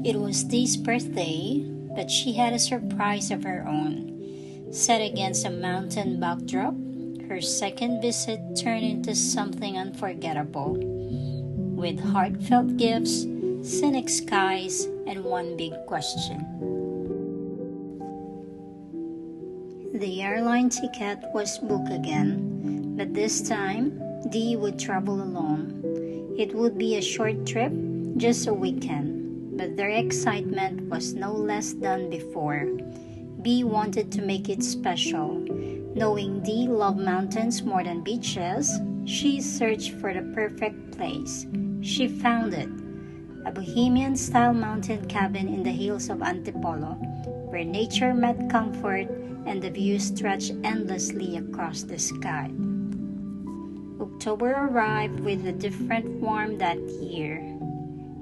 It was Dee's birthday, but she had a surprise of her own. Set against a mountain backdrop, her second visit turned into something unforgettable. With heartfelt gifts, scenic skies, and one big question. The airline ticket was booked again, but this time, Dee would travel alone. It would be a short trip, just a weekend, but their excitement was no less than before. Bee wanted to make it special. Knowing Dee loved mountains more than beaches, she searched for the perfect place. She found it, a bohemian-style mountain cabin in the hills of Antipolo, where nature met comfort and the view stretched endlessly across the sky. October arrived with a different warmth that year.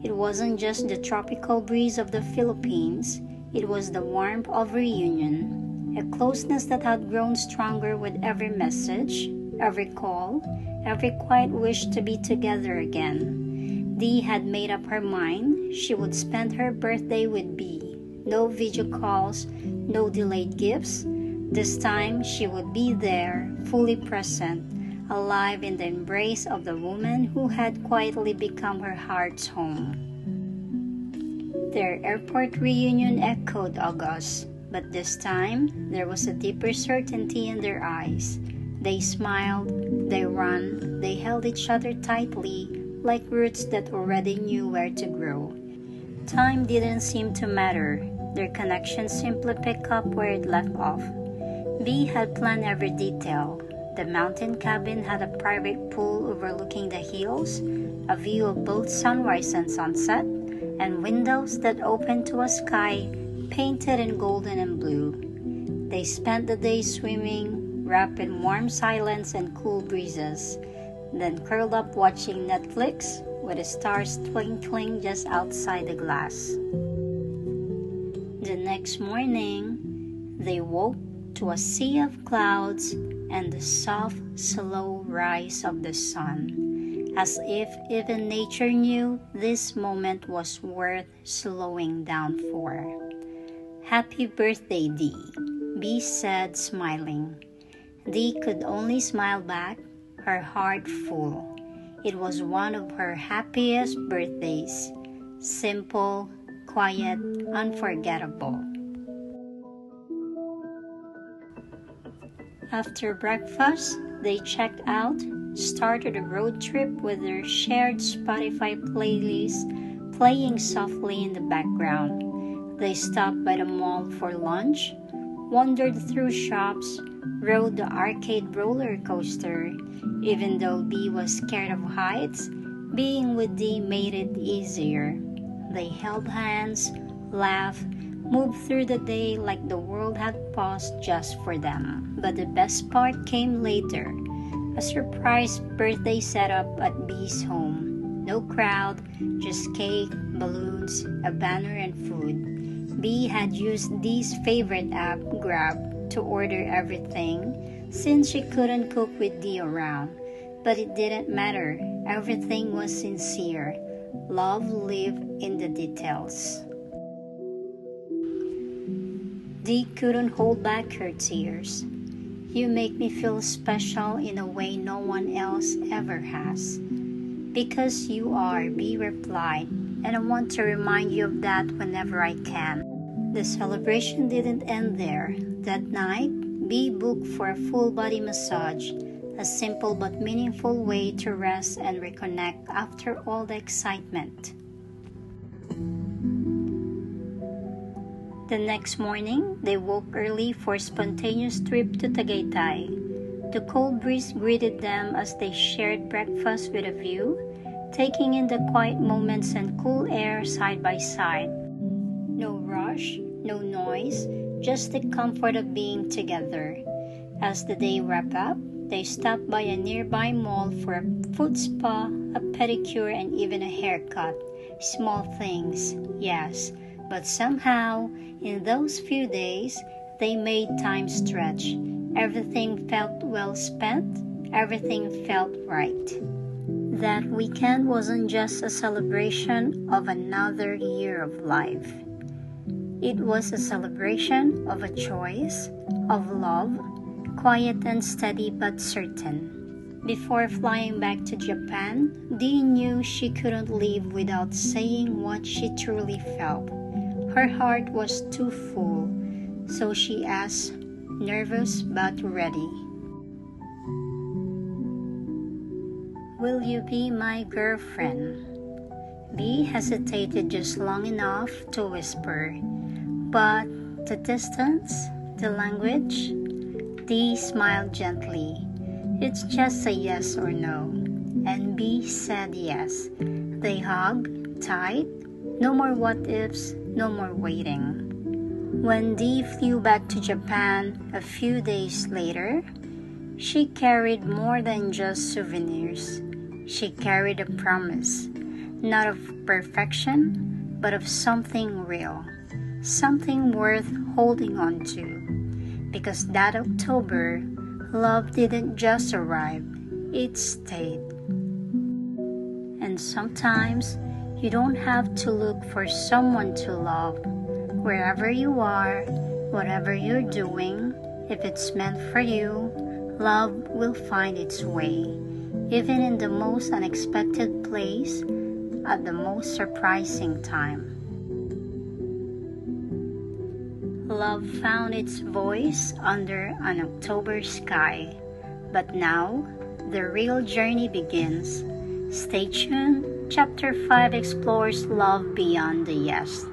It wasn't just the tropical breeze of the Philippines, it was the warmth of reunion, a closeness that had grown stronger with every message, every call, every quiet wish to be together again. Dee had made up her mind she would spend her birthday with Bee. No video calls, no delayed gifts. This time she would be there, fully present, alive in the embrace of the woman who had quietly become her heart's home. Their airport reunion echoed August, but this time there was a deeper certainty in their eyes. They smiled, they ran, they held each other tightly, like roots that already knew where to grow. Time didn't seem to matter. Their connection simply picked up where it left off. Bee had planned every detail. The mountain cabin had a private pool overlooking the hills, a view of both sunrise and sunset, and windows that opened to a sky painted in golden and blue. They spent the day swimming, wrapped in warm silence and cool breezes, then curled up watching Netflix with the stars twinkling just outside the glass. The next morning, they woke to a sea of clouds and the soft, slow rise of the sun, as if even nature knew this moment was worth slowing down for. "Happy birthday, Dee," Bee said, smiling. Dee could only smile back, her heart full. It was one of her happiest birthdays. Simple, quiet, unforgettable. After breakfast, they checked out, started a road trip with their shared Spotify playlist playing softly in the background. They stopped by the mall for lunch, wandered through shops, rode the arcade roller coaster. Even though Bee was scared of heights, being with Dee made it easier. They held hands, laughed, moved through the day like the world had paused just for them. But the best part came later, a surprise birthday setup at Bee's home. No crowd, just cake, balloons, a banner and food. Bee had used Dee's favorite app, Grab, to order everything since she couldn't cook with Dee around. But it didn't matter, everything was sincere. Love lived in the details. Dee couldn't hold back her tears. "You make me feel special in a way no one else ever has." "Because you are," Bee replied, "and I want to remind you of that whenever I can." The celebration didn't end there. That night, Bee booked for a full-body massage, a simple but meaningful way to rest and reconnect after all the excitement. The next morning, they woke early for a spontaneous trip to Tagaytay. The cold breeze greeted them as they shared breakfast with a view, taking in the quiet moments and cool air side by side. No rush, no noise, just the comfort of being together. As the day wrapped up, they stopped by a nearby mall for a foot spa, a pedicure, and even a haircut. Small things, yes, but somehow, in those few days, they made time stretch. Everything felt well spent, everything felt right. That weekend wasn't just a celebration of another year of life. It was a celebration of a choice, of love, quiet and steady but certain. Before flying back to Japan, Dee knew she couldn't leave without saying what she truly felt. Her heart was too full, so she asked, nervous but ready, "Will you be my girlfriend?" Bee hesitated just long enough to whisper, but the distance, the language. Dee smiled gently. "It's just a yes or no." And Bee said yes. They hugged tight. No more what ifs, no more waiting. When Dee flew back to Japan a few days later, she carried more than just souvenirs. She carried a promise, not of perfection, but of something real, something worth holding on to. Because that October, love didn't just arrive, it stayed. And sometimes, you don't have to look for someone to love. Wherever you are, whatever you're doing, if it's meant for you, love will find its way, even in the most unexpected place, at the most surprising time. Love found its voice under an October sky, but now the real journey begins. Stay tuned. Chapter 5 explores love beyond the yes.